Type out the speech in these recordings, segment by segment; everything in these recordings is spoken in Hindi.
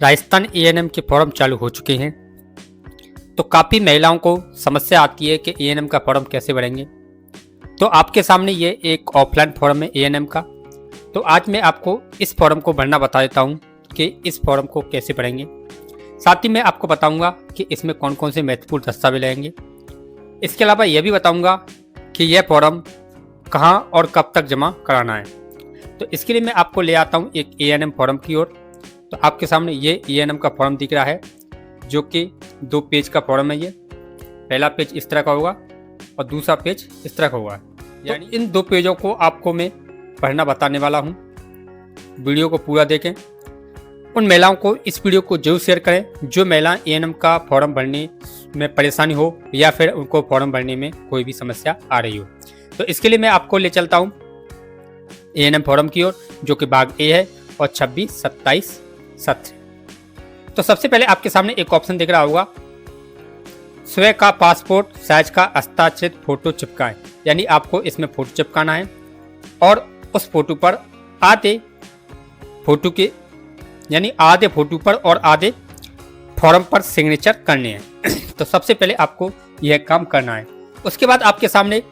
राजस्थान एएनएम के फॉर्म चालू हो चुके हैं। तो काफ़ी महिलाओं को समस्या आती है कि एएनएम का फॉर्म कैसे भरेंगे। तो आपके सामने ये एक ऑफलाइन फॉर्म है एएनएम का। तो आज मैं आपको इस फॉर्म को भरना बता देता हूँ कि इस फॉर्म को कैसे भरेंगे। साथ ही मैं आपको बताऊँगा कि इसमें कौन कौन से महत्वपूर्ण दस्तावेज लगेंगे। इसके अलावा यह भी बताऊँगा कि यह फॉर्म कहाँ और कब तक जमा कराना है। तो इसके लिए मैं आपको ले आता हूँ एक एएनएम फॉर्म की ओर। तो आपके सामने ये एएनएम का फॉर्म दिख रहा है, जो कि 2 पेज का फॉर्म है। ये पहला पेज इस तरह का होगा और दूसरा पेज इस तरह का होगा। यानी इन 2 पेजों को आपको मैं पढ़ना बताने वाला हूँ। वीडियो को पूरा देखें। उन महिलाओं को इस वीडियो को जरूर शेयर करें जो महिला एएनएम का फॉर्म भरने में परेशानी हो या फिर उनको फॉर्म भरने में कोई भी समस्या आ रही हो। तो इसके लिए मैं आपको ले चलता हूँ एएनएम फॉर्म की ओर, जो कि भाग ए है और 26, 27 सत्र। तो सबसे पहले आपके सामने एक ऑप्शन दिख रहा होगा, स्वयं का पासपोर्ट साइज का हस्ताक्षरित फोटो चिपकाएं। यानी आपको इसमें फोटो चिपकाना है और उस फोटो पर आधे फोटो पर और आधे फॉर्म पर सिग्नेचर करने हैं। तो सबसे पहले आपको यह काम करना है। उसके बाद आपके सामने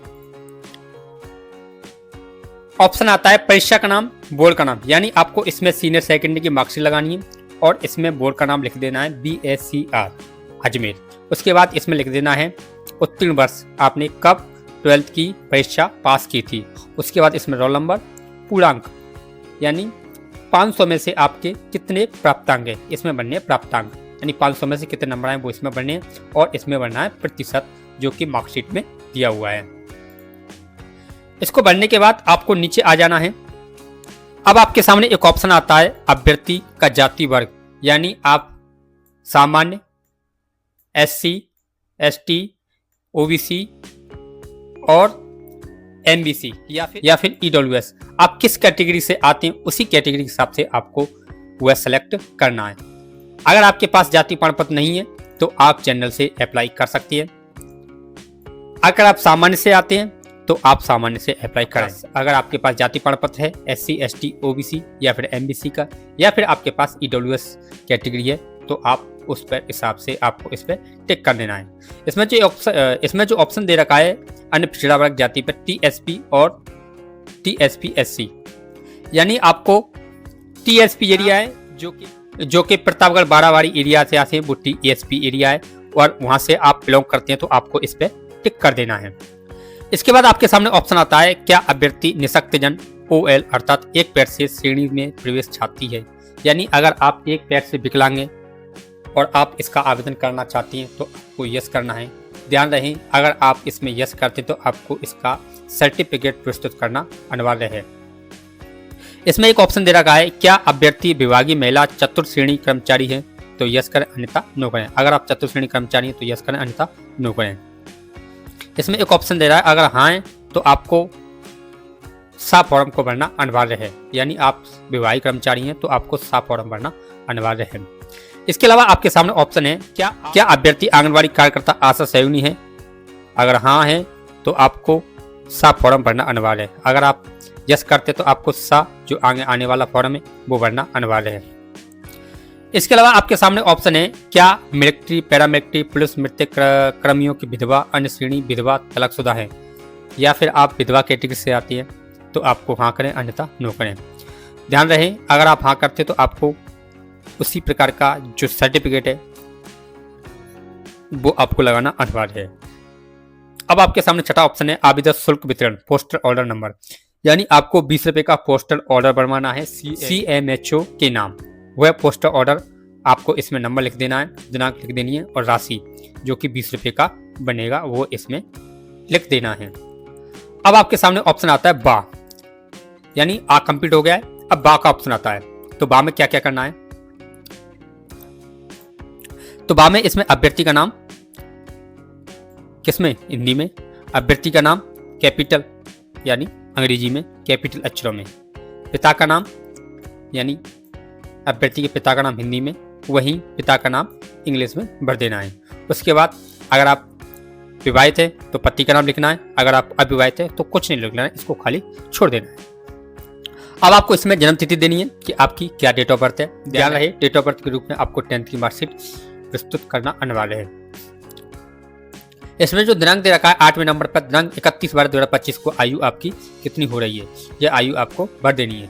ऑप्शन आता है परीक्षा का नाम, बोर्ड का नाम। यानी आपको इसमें सीनियर सेकेंडरी की मार्कशीट लगानी है और इसमें बोर्ड का नाम लिख देना है BSCR अजमेर। उसके बाद इसमें लिख देना है उत्तीर्ण वर्ष, आपने कब 12th की परीक्षा पास की थी। उसके बाद इसमें रोल नंबर, पूर्णांक, यानी 500 में से आपके कितने प्राप्तांक है, इसमें बनने प्राप्तांक। यानी 500 में से कितने नंबर आए वो इसमें बनने हैं और इसमें बनना है प्रतिशत, जो कि मार्कशीट में दिया हुआ है। इसको भरने के बाद आपको नीचे आ जाना है। अब आपके सामने एक ऑप्शन आता है अभ्यर्थी का जाति वर्ग। यानी आप सामान्य, SC, ST, OBC और MBC या फिर EWS, आप किस कैटेगरी से आते हैं उसी कैटेगरी के हिसाब से आपको वह सेलेक्ट करना है। अगर आपके पास जाति प्रमाण पत्र नहीं है तो आप जनरल से अप्लाई कर सकती है। अगर आप सामान्य से आते हैं तो आप सामान्य से अप्लाई करें। अगर आपके पास जाति प्रमाण पत्र है SC, ST, OBC या फिर MBC का, या फिर आपके पास EWS कैटेगरी है, तो आप उस पर हिसाब से आपको इस पर टिक कर देना है। इसमें जो ऑप्शन दे रखा है अन्य पिछड़ा वर्ग जाति पर TSP और TSP SC, यानी आपको TSP एरिया है जो कि प्रतापगढ़ बारावाड़ी एरिया से आते हैं, वो TSP एरिया है और वहां से आप बिलोंग करते हैं, तो आपको इस पर टिक कर देना है। इसके बाद आपके सामने ऑप्शन आता है क्या अभ्यर्थी निःशक्तजन OL अर्थात एक पैर से श्रेणी में प्रवेश चाहती है। यानी अगर आप एक पैर से विकलांग हैं और आप इसका आवेदन करना चाहती हैं तो आपको यस करना है। ध्यान रहे, अगर आप इसमें यस करते तो आपको इसका सर्टिफिकेट प्रस्तुत करना अनिवार्य है। इसमें एक ऑप्शन दे रखा है क्या अभ्यर्थी विभागीय महिला चतुर्थ श्रेणी कर्मचारी है, तो यस करें अन्यथा नो करें। अगर आप चतुर्थ श्रेणी कर्मचारी हैं तो यस करें अन्यथा नो करें। इसमें एक ऑप्शन दे रहा है अगर हाँ है तो आपको सा फॉर्म को भरना अनिवार्य है। यानी आप विवाहित कर्मचारी हैं तो आपको सा फॉर्म भरना अनिवार्य है। इसके अलावा आपके सामने ऑप्शन है क्या अभ्यर्थी आंगनबाड़ी कार्यकर्ता आशा सहयोगी है। अगर हाँ है तो आपको सा फॉर्म भरना अनिवार्य है। अगर आप यस करते तो आपको सा जो आगे आने वाला फॉर्म है वो भरना अनिवार्य है। इसके अलावा आपके सामने ऑप्शन है क्या मिलिट्री, पैरामिलिट्री, पुलिस, मृतक कर्मियों की विधवा, अन्य श्रेणी विधवा, तलाकशुदा है, या फिर आप विधवा कैटेगरी से आती है तो आपको हाँ करें अन्यथा नो करें। ध्यान रहे, अगर आप हाँ करते तो आपको उसी प्रकार का जो सर्टिफिकेट है वो आपको लगाना अनिवार्य है। अब आपके सामने छठा ऑप्शन है आवेदन शुल्क वितरण, पोस्टल ऑर्डर नंबर। यानी आपको 20 रुपये का पोस्टल ऑर्डर बनवाना है CMHO के नाम। वह पोस्टल ऑर्डर आपको इसमें नंबर लिख देना है, दिनांक लिख देनी है और राशि जो कि 20 रुपये का बनेगा वो इसमें लिख देना है। अब आपके सामने ऑप्शन आता है बा, यानी आ कंप्लीट हो गया है। अब बा का ऑप्शन आता है। तो बा में क्या क्या करना है, तो बा में इसमें अभ्यर्थी का नाम, किसमें, हिंदी में, अभ्यर्थी का नाम कैपिटल यानी अंग्रेजी में कैपिटल अक्षरों में, पिता का नाम यानी अभ्यर्थी के पिता का नाम हिंदी में, वहीं पिता का नाम इंग्लिश में भर देना है। उसके बाद अगर आप विवाहित है तो पति का नाम लिखना है, अगर आप अविवाहित है तो कुछ नहीं लिखना है, इसको खाली छोड़ देना है। अब आपको इसमें जन्म तिथि देनी है कि आपकी क्या डेट ऑफ बर्थ है। ध्यान रहे डेट ऑफ बर्थ के रूप में आपको 10th की मार्कशीट प्रस्तुत करना अनिवार्य है। इसमें जो दिनांक दे रखा है 8वें नंबर पर दिनांक 31/12/2025 को आयु आपकी कितनी हो रही है, यह आयु आपको भर देनी है।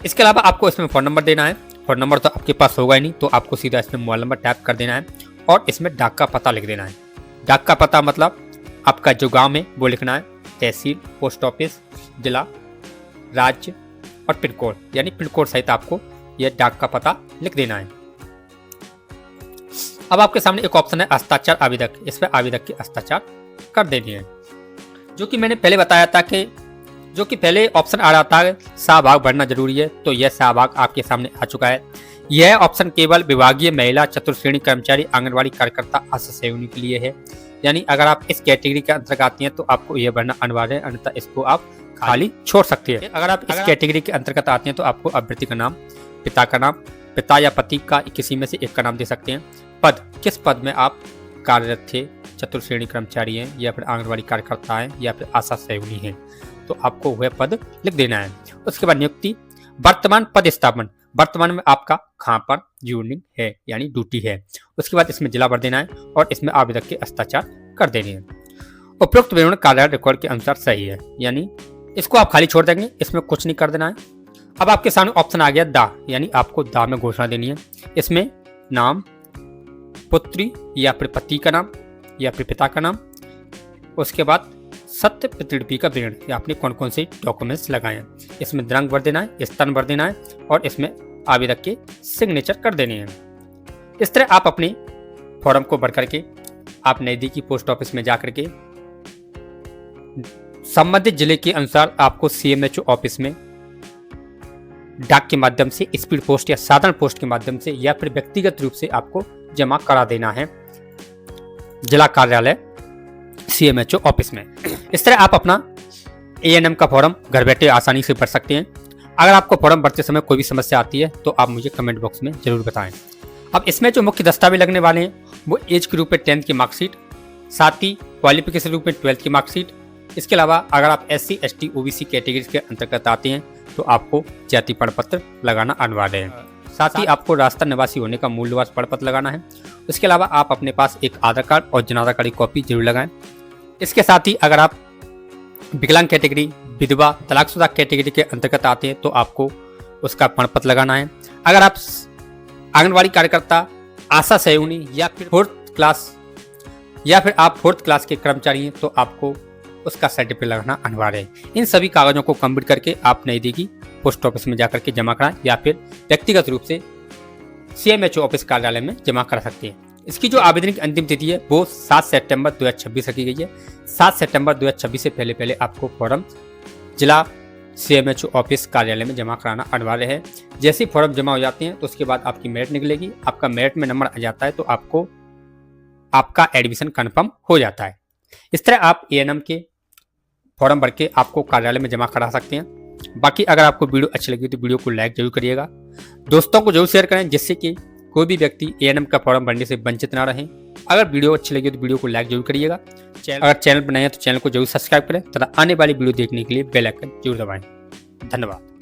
इसके अलावा आपको इसमें फ़ोन नंबर देना है। फ़ोन नंबर तो आपके पास होगा ही नहीं, तो आपको सीधा इसमें मोबाइल नंबर टाइप कर देना है और इसमें डाक का पता लिख देना है। डाक का पता मतलब आपका जो गांव है वो लिखना है, तहसील, पोस्ट ऑफिस, जिला, राज्य और पिन कोड, यानी पिन कोड सहित आपको यह डाक का पता लिख देना है। अब आपके सामने एक ऑप्शन है हस्ताक्षर आवेदक, इस पर आवेदक की हस्ताक्षर कर देनी है। जो कि मैंने पहले बताया था कि जो कि पहले ऑप्शन आ रहा था सहभाग भरना जरूरी है, तो यह सहभाग आपके सामने आ चुका है। यह ऑप्शन केवल विभागीय महिला चतुर्श्रेणी कर्मचारी आंगनबाड़ी कार्यकर्ता आशा सहयोगी के लिए है, यानी अगर आप इस कैटेगरी के अंतर्गत आती हैं तो आपको यह भरना अनिवार्य है, अन्यथा इसको आप खाली छोड़ सकते हैं। अगर आप इस कैटेगरी के अंतर्गत आते हैं तो आपको अभ्यर्थी का नाम, पिता का नाम, पिता या पति का किसी में से एक का नाम दे सकते हैं, पद, किस पद में आप कार्यरत थे, चतुर्श्रेणी कर्मचारी हैं या फिर आंगनबाड़ी कार्यकर्ता हैं या फिर आशा सहयोगी हैं, तो आपको वह पद लिख देना है। उसके बाद नियुक्ति, वर्तमान पद स्थापन, वर्तमान में आपका कहाँ पर ड्यूटिंग है यानी ड्यूटी है। उसके बाद इसमें जिला भर देना है और इसमें आवेदक के हस्ताक्षर कर देने हैं। उपरोक्त विवरण कार्यालय रिकॉर्ड के अनुसार सही है, यानी इसको आप खाली छोड़ देंगे, इसमें कुछ नहीं कर देना है। अब आपके सामने ऑप्शन आ गया दा, यानी आपको दा में घोषणा देनी है। इसमें नाम, पुत्री या फिर पति का नाम या फिर पिता का नाम, उसके बाद सत्य प्रतिलिपि का विवरण या आपने कौन कौन से डॉक्यूमेंट्स लगाए हैं। इसमें दिनांक भर देना है, स्थान भर देना है और इसमें आवेदक के सिग्नेचर कर देने हैं। इस तरह आप अपने फॉर्म को भर करके आप नजदीकी पोस्ट ऑफिस में जाकर के संबंधित जिले के अनुसार आपको CMHO ऑफिस में डाक के माध्यम से, स्पीड पोस्ट या साधारण पोस्ट के माध्यम से या फिर व्यक्तिगत रूप से आपको जमा करा देना है जिला कार्यालय CMHO ऑफिस में। इस तरह आप अपना ANM का फॉर्म घर बैठे आसानी से भर सकते हैं। अगर आपको फॉर्म भरते समय कोई भी समस्या आती है तो आप मुझे कमेंट बॉक्स में जरूर बताएं। अब इसमें जो मुख्य दस्तावेज लगने वाले हैं वो एज के रूप में 10th की मार्कशीट, साथ ही क्वालिफिकेशन रूप में 12th की मार्कशीट। इसके अलावा अगर आप SC ST OBC कैटेगरी के अंतर्गत आते हैं तो आपको जाति प्रमाण पत्र लगाना अनिवार्य है। साथ ही आपको राजस्थान निवासी होने का मूल निवास प्रमाण पत्र लगाना है। उसके अलावा आप अपने पास एक आधार कार्ड और जन आधार कार्ड की कॉपी जरूर लगाएं। इसके साथ ही अगर आप विकलांग कैटेगरी, विधवा, तलाकशुदा कैटेगरी के अंतर्गत आते हैं तो आपको उसका प्रमाण पत्र लगाना है। अगर आप आंगनबाड़ी कार्यकर्ता, आशा सहयोगी या फिर फोर्थ क्लास के कर्मचारी हैं तो आपको उसका सर्टिफिकेट लगाना अनिवार्य है। इन सभी कागजों को कंप्लीट करके आप नजदीकी पोस्ट ऑफिस में जाकर के जमा कराएं या फिर व्यक्तिगत रूप से CMHO ऑफिस कार्यालय में जमा करा सकते हैं। इसकी जो आवेदन की अंतिम तिथि है वो 7 सितंबर 2026 रखी गई है। 7 सितंबर 2026 से पहले आपको फॉर्म जिला CMHO ऑफिस कार्यालय में जमा कराना अनिवार्य है। जैसे ही फॉर्म जमा हो जाते हैं तो उसके बाद आपकी मेरिट निकलेगी। आपका मेरिट में नंबर आ जाता है तो आपको आपका एडमिशन कन्फर्म हो जाता है। इस तरह आप ANM के फॉर्म भर के आपको कार्यालय में जमा करा सकते हैं। बाकी अगर आपको वीडियो अच्छी लगी तो वीडियो को लाइक जरूर करिएगा, दोस्तों को जरूर शेयर करें जिससे कि कोई भी व्यक्ति ANM का फॉर्म भरने से वंचित ना रहे। अगर वीडियो अच्छी लगी तो वीडियो को लाइक जरूर करिएगा। अगर चैनल पर नए हैं तो चैनल को जरूर सब्सक्राइब करें तथा आने वाली वीडियो देखने के लिए बेल आइकन जरूर दबाएं। धन्यवाद।